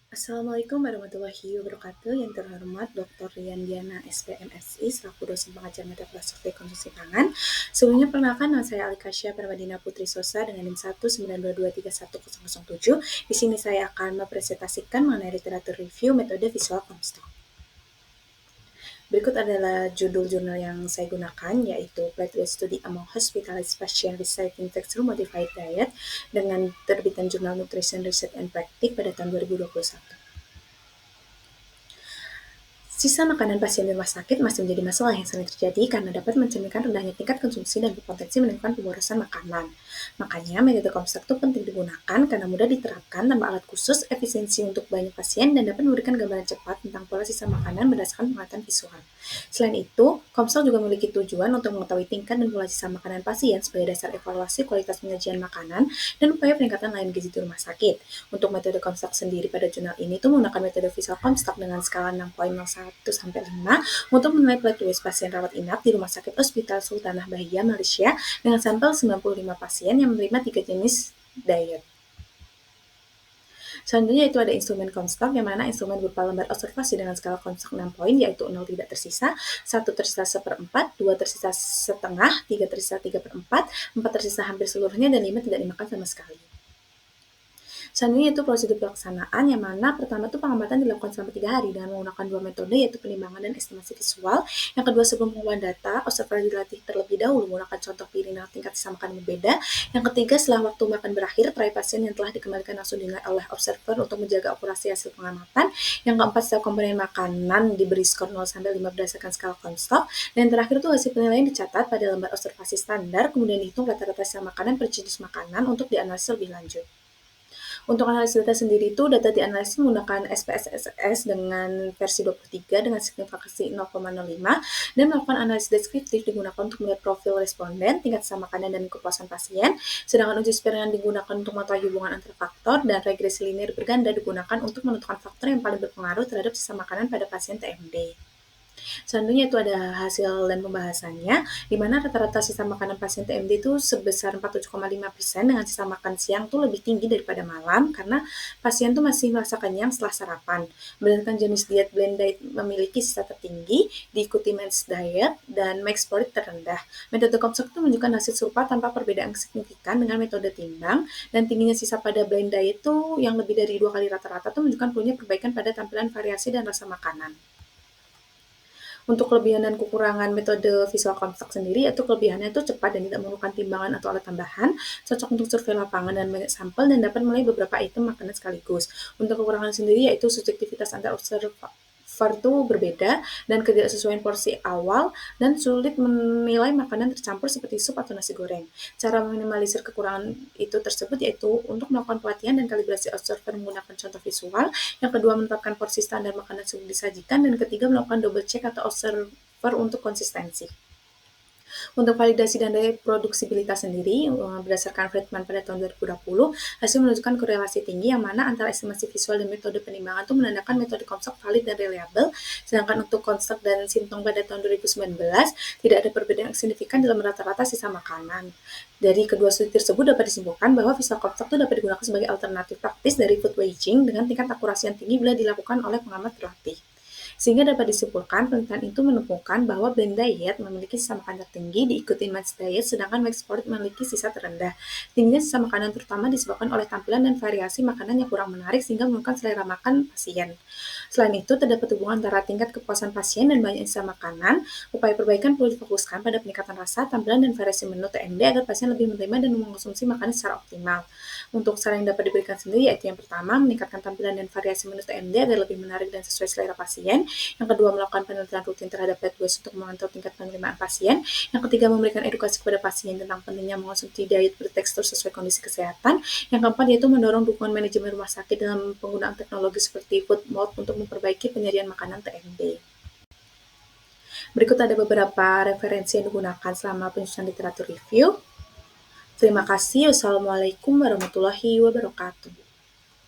Assalamualaikum warahmatullahi wabarakatuh. Yang terhormat Dr. Rian Diana SPMSI selaku dosen pengajar mata filosofi konsumsi pangan. Sebelumnya perkenalkan, nama saya Alikasya Permadina Putri Sosa dengan NIM 192231007. Di sini saya akan mempresentasikan mengenai literatur review metode visual Comstock. Berikut adalah judul jurnal yang saya gunakan, yaitu Platelet Study Among Hospitalized Patients Receiving Textual Modified Diet dengan terbitan jurnal Nutrition Research and Practice pada tahun 2021. Sisa makanan pasien di rumah sakit masih menjadi masalah yang sering terjadi karena dapat mencerminkan rendahnya tingkat konsumsi dan berpotensi menimbulkan pemborosan makanan. Makanya, metode Comstock itu penting digunakan karena mudah diterapkan tanpa alat khusus, efisiensi untuk banyak pasien, dan dapat memberikan gambaran cepat tentang pola sisa makanan berdasarkan penglihatan visual. Selain itu, Comstock juga memiliki tujuan untuk mengetahui tingkat dan pola sisa makanan pasien sebagai dasar evaluasi kualitas penyajian makanan dan upaya peningkatan layanan gizi di rumah sakit. Untuk metode Comstock sendiri pada jurnal ini tuh menggunakan metode visual Comstock dengan skala 6.01-5 untuk menilai platelet pasien rawat inap di Rumah Sakit Hospital Sultanah Bahia, Malaysia dengan sampel 95 pasien yang menerima 3 jenis diet. Selanjutnya itu ada instrumen Comstock, yang mana instrumen berupa lembar observasi dengan skala Comstock 6 poin, yaitu 0 tidak tersisa, 1 tersisa seperempat, 2 tersisa setengah, 3 tersisa 3/4, 4 tersisa hampir seluruhnya, dan 5 tidak dimakan sama sekali. Selanjutnya itu prosedur pelaksanaan, yang mana pertama itu pengamatan dilakukan selama 3 hari dengan menggunakan 2 metode, yaitu penimbangan dan estimasi visual. Yang kedua, sebelum pengumpulan data, observasi dilatih terlebih dahulu menggunakan contoh piring dengan tingkat sisa makan berbeda. Yang ketiga, setelah waktu makan berakhir, terakhir pasien yang telah dikembalikan langsung dinilai oleh observer untuk menjaga akurasi hasil pengamatan. Yang keempat, setiap komponen makanan diberi skor 0-5 berdasarkan skala Comstock. Dan yang terakhir itu hasil penilaian dicatat pada lembar observasi standar, kemudian dihitung rata-rata sisa makanan per jenis makanan untuk dianalisis lebih lanjut. Untuk analisis data sendiri itu, data dianalisis menggunakan SPSS dengan versi 23 dengan signifikansi 0,05, dan melakukan analisis deskriptif digunakan untuk melihat profil responden, tingkat sisa makanan, dan kepuasan pasien. Sedangkan uji eksperimen digunakan untuk mengetahui hubungan antar faktor, dan regresi linear berganda digunakan untuk menentukan faktor yang paling berpengaruh terhadap sisa makanan pada pasien TMD. Selanjutnya itu ada hasil dan pembahasannya, di mana rata-rata sisa makanan pasien TMD itu sebesar 47,5% dengan sisa makan siang tuh lebih tinggi daripada malam karena pasien tuh masih merasa kenyang setelah sarapan. Berdasarkan jenis diet, blend diet memiliki sisa tertinggi, diikuti mixed diet, dan mixed protein terendah. Metode Comstock itu menunjukkan hasil serupa tanpa perbedaan signifikan dengan metode timbang, dan tingginya sisa pada blend diet itu yang lebih dari 2 kali rata-rata itu menunjukkan perlunya perbaikan pada tampilan variasi dan rasa makanan. Untuk kelebihan dan kekurangan metode visual Comstock sendiri, yaitu kelebihannya itu cepat dan tidak memerlukan timbangan atau alat tambahan, cocok untuk survei lapangan dan banyak sampel, dan dapat mulai beberapa item makanan sekaligus. Untuk kekurangan sendiri, yaitu subjektivitas antar observer itu berbeda dan ketidaksesuaian porsi awal, dan sulit menilai makanan tercampur seperti sup atau nasi goreng. Cara meminimalisir kekurangan itu tersebut yaitu untuk melakukan pelatihan dan kalibrasi observer menggunakan contoh visual. Yang kedua, menetapkan porsi standar makanan sebelum disajikan, dan ketiga, melakukan double check atau observer untuk konsistensi. Untuk validasi dan reproduksibilitas sendiri, berdasarkan Friedman pada tahun 2020, hasil menunjukkan korelasi tinggi yang mana antara estimasi visual dan metode penimbangan itu menandakan metode Comstock valid dan reliable, sedangkan untuk Comstock dan Sintong pada tahun 2019 tidak ada perbedaan signifikan dalam rata-rata sisa makanan. Dari kedua studi tersebut dapat disimpulkan bahwa visual Comstock itu dapat digunakan sebagai alternatif praktis dari food waging dengan tingkat akurasi yang tinggi bila dilakukan oleh pengamat terlatih. Sehingga dapat disimpulkan, penelitian itu menemukan bahwa blend diet memiliki sisa makanan tertinggi, diikuti mixed diet, sedangkan mixed sport memiliki sisa terendah. Tingginya sisa makanan terutama disebabkan oleh tampilan dan variasi makanan yang kurang menarik sehingga menurunkan selera makan pasien. Selain itu, terdapat hubungan antara tingkat kepuasan pasien dan banyak sisa makanan. Upaya perbaikan perlu difokuskan pada peningkatan rasa, tampilan, dan variasi menu TMD agar pasien lebih menerima dan mengkonsumsi makanan secara optimal. Untuk saran yang dapat diberikan sendiri yaitu yang pertama, meningkatkan tampilan dan variasi menu TMD agar lebih menarik dan sesuai selera pasien. Yang kedua, melakukan penelitian rutin terhadap blood waste untuk memantau tingkat penerimaan pasien. Yang ketiga, memberikan edukasi kepada pasien tentang pentingnya mengonsumsi diet bertekstur sesuai kondisi kesehatan. Yang keempat, yaitu mendorong dukungan manajemen rumah sakit dalam penggunaan teknologi seperti food mode untuk memperbaiki penyajian makanan TMD. Berikut ada beberapa referensi yang digunakan selama penyusunan literatur review. Terima kasih. Wassalamualaikum warahmatullahi wabarakatuh.